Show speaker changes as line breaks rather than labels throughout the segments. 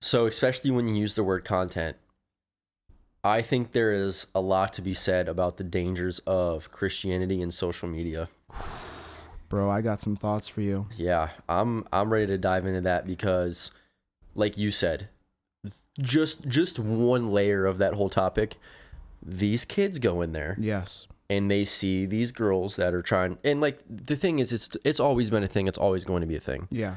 So especially when you use the word content, I think there is a lot to be said about the dangers of Christianity and social media.
Bro, I got some thoughts for you.
Yeah, I'm ready to dive into that because, like you said, just one layer of that whole topic. These kids go in there.
Yes.
And they see these girls that are trying, and like the thing is, it's always been a thing. It's always going to be a thing.
Yeah.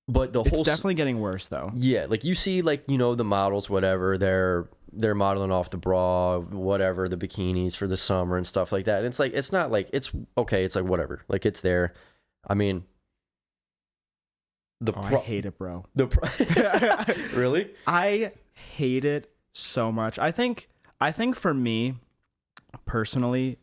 But
it's definitely getting worse though.
Yeah, like you see, like, you know, the models, whatever, they're modeling off the bra, whatever, the bikinis for the summer and stuff like that. And it's like, it's not like, it's okay. It's like, whatever, like it's there. I mean,
I hate it, bro.
Really?
I hate it so much. I think for me personally,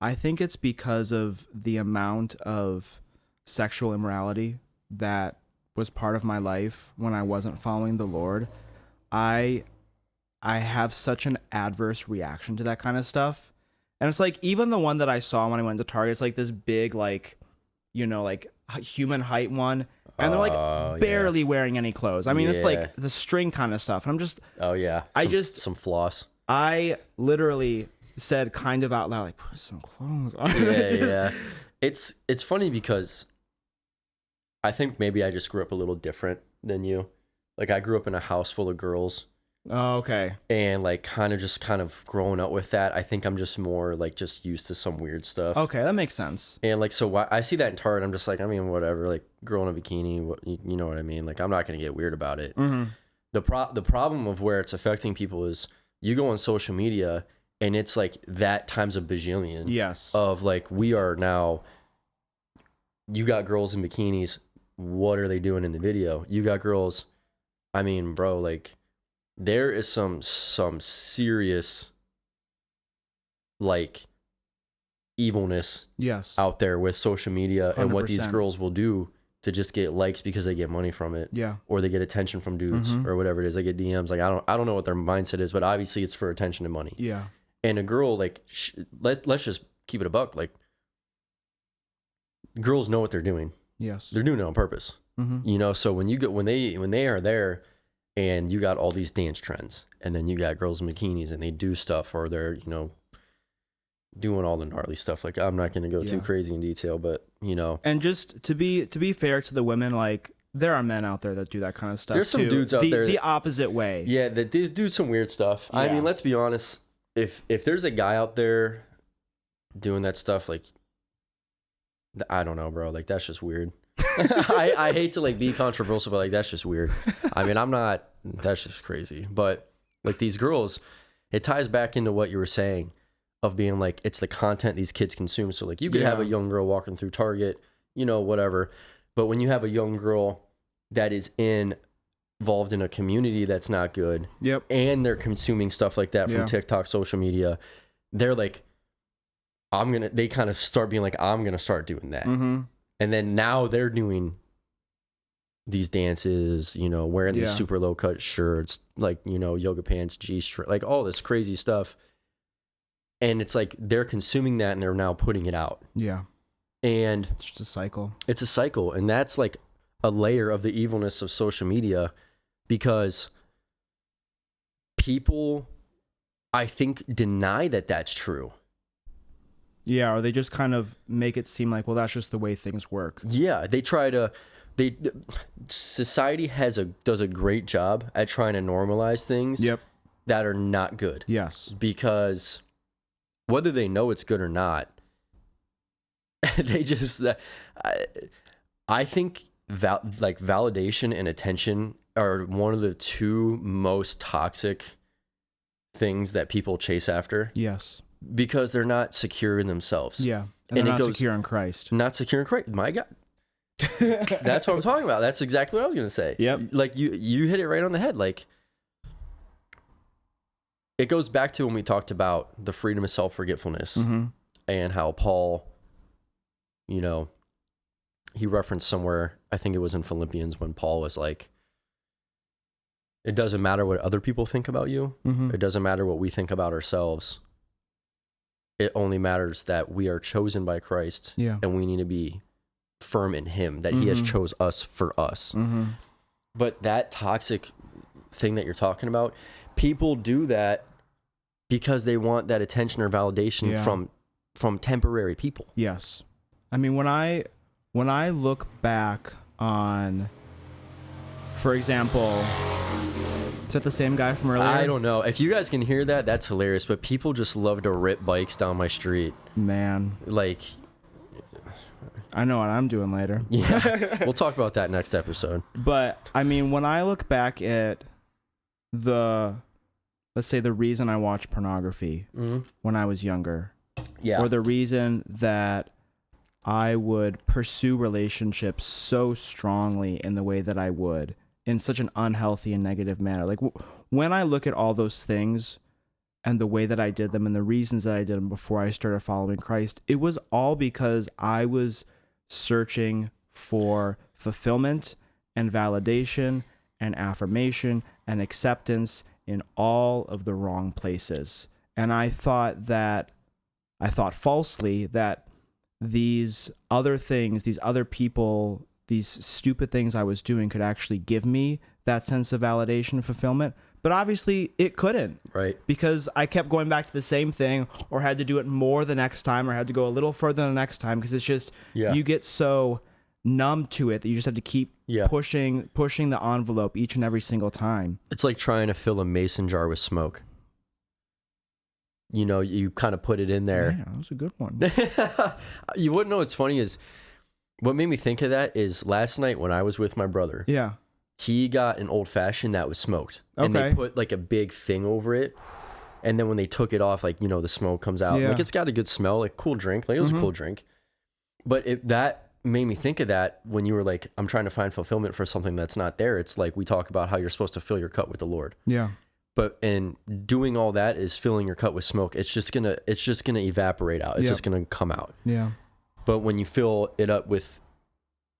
I think it's because of the amount of sexual immorality that was part of my life when I wasn't following the Lord. I have such an adverse reaction to that kind of stuff. And it's like, even the one that I saw when I went to Target, it's like this big, like, you know, like human height one. And they're like barely wearing any clothes. I mean, it's like the string kind of stuff. And I'm just, some floss. I literally said kind of out loud, like, put some clothes on.
Yeah. It's funny because I think maybe I just grew up a little different than you. Like, I grew up in a house full of girls.
Oh, okay.
And like kind of growing up with that, I think I'm just more like just used to some weird stuff.
Okay, that makes sense.
And like, so I see that in Target, I'm just like, I mean, whatever, like girl in a bikini, you know what I mean? Like, I'm not going to get weird about it.
Mm-hmm.
The problem of where it's affecting people is you go on social media and it's like that times a bajillion.
Yes.
Of like, we are now, you got girls in bikinis. What are they doing in the video? You got girls. I mean, bro, like, there is some serious, like, evilness out there with social media 100%. And what these girls will do to just get likes because they get money from it.
Yeah.
Or they get attention from dudes or whatever it is. They get DMs. Like, I don't know what their mindset is, but obviously it's for attention and money.
Yeah.
And a girl, like, let's just keep it a buck. Like, girls know what they're doing.
Yes.
They're doing it on purpose.
Mm-hmm.
You know, so when they are there and you got all these dance trends and then you got girls in bikinis and they do stuff or they're, you know, doing all the gnarly stuff. Like, I'm not going to go too crazy in detail, but you know.
And just to be fair to the women, like, there are men out there that do that kind of stuff.
There's some dudes out there.
The opposite way.
Yeah, that do some weird stuff. Yeah. I mean, let's be honest. If there's a guy out there doing that stuff, like, I don't know, bro. Like, that's just weird. I hate to like be controversial, but like, that's just weird. I mean, that's just crazy. But like, these girls, it ties back into what you were saying of being like, it's the content these kids consume. So like, you could have a young girl walking through Target, you know, whatever. But when you have a young girl that is involved in a community that's not good, and they're consuming stuff like that from TikTok, social media, they're like, they kind of start being like, I'm gonna start doing that.
Mm-hmm.
And then now they're doing these dances, you know, wearing these super low cut shirts, like, you know, yoga pants, G-string, like all this crazy stuff. And it's like they're consuming that and they're now putting it out.
Yeah.
And
it's just a cycle.
It's a cycle. And that's like a layer of the evilness of social media, because people, I think, deny that that's true.
Yeah, or they just kind of make it seem like, well, that's just the way things work.
Yeah, society does a great job at trying to normalize things that are not good.
Yes.
Because whether they know it's good or not, they just, I think validation and attention are one of the two most toxic things that people chase after.
Yes.
Because they're not secure in themselves.
Yeah. And they're not secure in Christ.
Not secure in Christ. My God. That's what I'm talking about. That's exactly what I was going to say.
Yep.
Like, you hit it right on the head. Like, it goes back to when we talked about the freedom of self-forgetfulness and how Paul, you know, he referenced somewhere, I think it was in Philippians, when Paul was like, it doesn't matter what other people think about you. It doesn't matter what we think about ourselves. It only matters that we are chosen by Christ, and we need to be firm in him, that he has chose us for us. But that toxic thing that you're talking about, people do that because they want that attention or validation from temporary people.
Yes. I mean, when I look back on, for example, is that the same guy from earlier?
I don't know. If you guys can hear that, that's hilarious. But people just love to rip bikes down my street.
Man.
Like,
I know what I'm doing later.
yeah. We'll talk about that next episode.
But, I mean, when I look back at let's say the reason I watched pornography when I was younger, or the reason that I would pursue relationships so strongly in the way that I would, in such an unhealthy and negative manner. Like, when I look at all those things and the way that I did them and the reasons that I did them before I started following Christ, it was all because I was searching for fulfillment and validation and affirmation and acceptance in all of the wrong places. And I thought falsely that these other things, these other people, these stupid things I was doing could actually give me that sense of validation and fulfillment. But obviously it couldn't.
Right.
Because I kept going back to the same thing, or had to do it more the next time, or had to go a little further the next time, because it's just, you get so numb to it that you just have to keep pushing the envelope each and every single time.
It's like trying to fill a mason jar with smoke. You know, you kind of put it in there.
Yeah, that was a good one.
You wouldn't know what's funny is, what made me think of that is last night when I was with my brother.
Yeah.
He got an old fashioned that was smoked.
Okay.
And they put like a big thing over it. And then when they took it off, like, you know, the smoke comes out.
Yeah.
Like, it's got a good smell, like cool drink. Like, it was a cool drink. But that made me think of that when you were like, I'm trying to find fulfillment for something that's not there. It's like we talk about how you're supposed to fill your cup with the Lord.
Yeah.
But in doing all that is filling your cup with smoke. It's just gonna evaporate out. It's just gonna come out.
Yeah.
But when you fill it up with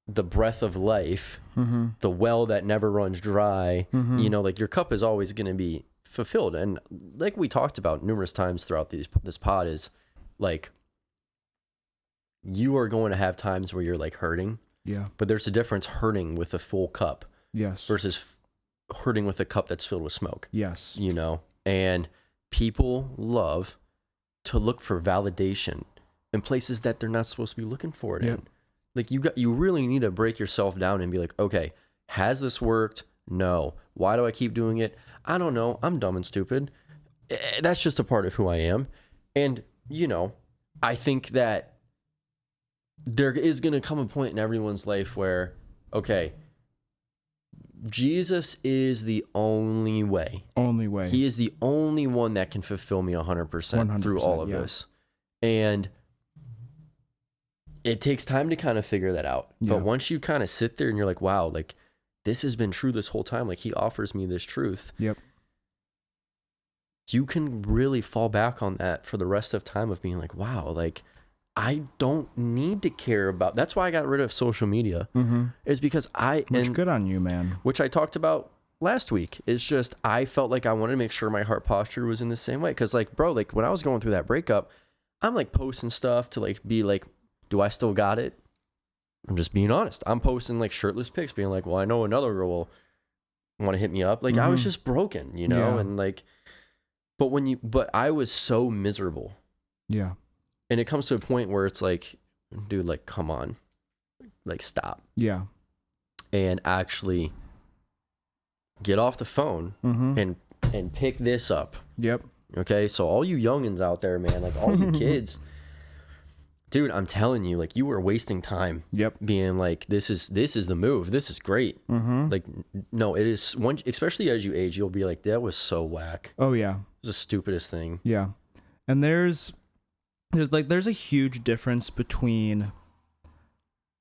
the breath of life, the well that never runs dry, you know, like your cup is always going to be fulfilled. And like we talked about numerous times throughout this pod is like, you are going to have times where you're like hurting.
Yeah.
But there's a difference hurting with a full cup.
Yes.
Versus hurting with a cup that's filled with smoke.
Yes.
You know, and people love to look for validation in places that they're not supposed to be looking for it in. Like you really need to break yourself down and be like, okay, has this worked? No. Why do I keep doing it? I don't know. I'm dumb and stupid. That's just a part of who I am. And, you know, I think that there is going to come a point in everyone's life where, okay, Jesus is the only way.
Only way.
He is the only one that can fulfill me 100% through all of this. And it takes time to kind of figure that out. But once you kind of sit there and you're like, wow, like this has been true this whole time. Like he offers me this truth.
Yep.
You can really fall back on that for the rest of time of being like, wow, like I don't need to care about. That's why I got rid of social media. Is because
good on you, man.
Which I talked about last week. It's just, I felt like I wanted to make sure my heart posture was in the same way. Cause like, bro, like when I was going through that breakup, I'm like posting stuff to like be like, do I still got it? I'm just being honest. I'm posting like shirtless pics being like, well, I know another girl will want to hit me up. Like I was just broken, you know? And like, but I was so miserable.
Yeah.
And it comes to a point where it's like, dude, like, come on, like stop.
Yeah.
And actually get off the phone and pick this up.
Yep.
Okay. So all you youngins out there, man, like all you kids, dude, I'm telling you, like you were wasting time. Yep. Being like, this is the move. This is great. Like, no, it is one, especially as you age, you'll be like, that was so whack.
Oh yeah.
It was the stupidest thing.
Yeah. And there's a huge difference between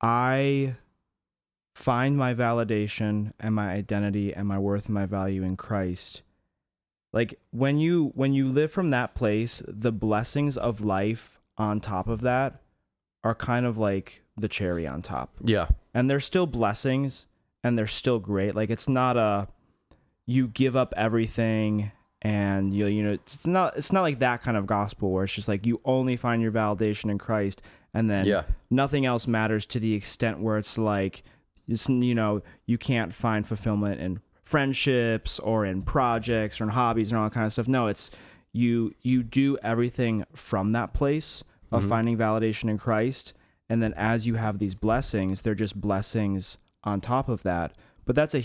I find my validation and my identity and my worth and my value in Christ. Like when you live from that place, the blessings of life on top of that are kind of like the cherry on top.
Yeah.
And they're still blessings and they're still great. Like it's not you give up everything and you know it's not like that kind of gospel where it's just like you only find your validation in Christ and then nothing else matters, to the extent where it's like it's, you know, you can't find fulfillment in friendships or in projects or in hobbies and all that kind of stuff. No, it's you do everything from that place of finding validation in Christ. And then as you have these blessings, they're just blessings on top of that. But that's a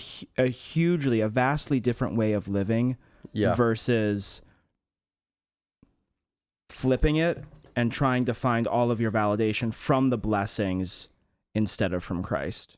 vastly different way of living versus flipping it and trying to find all of your validation from the blessings instead of from Christ.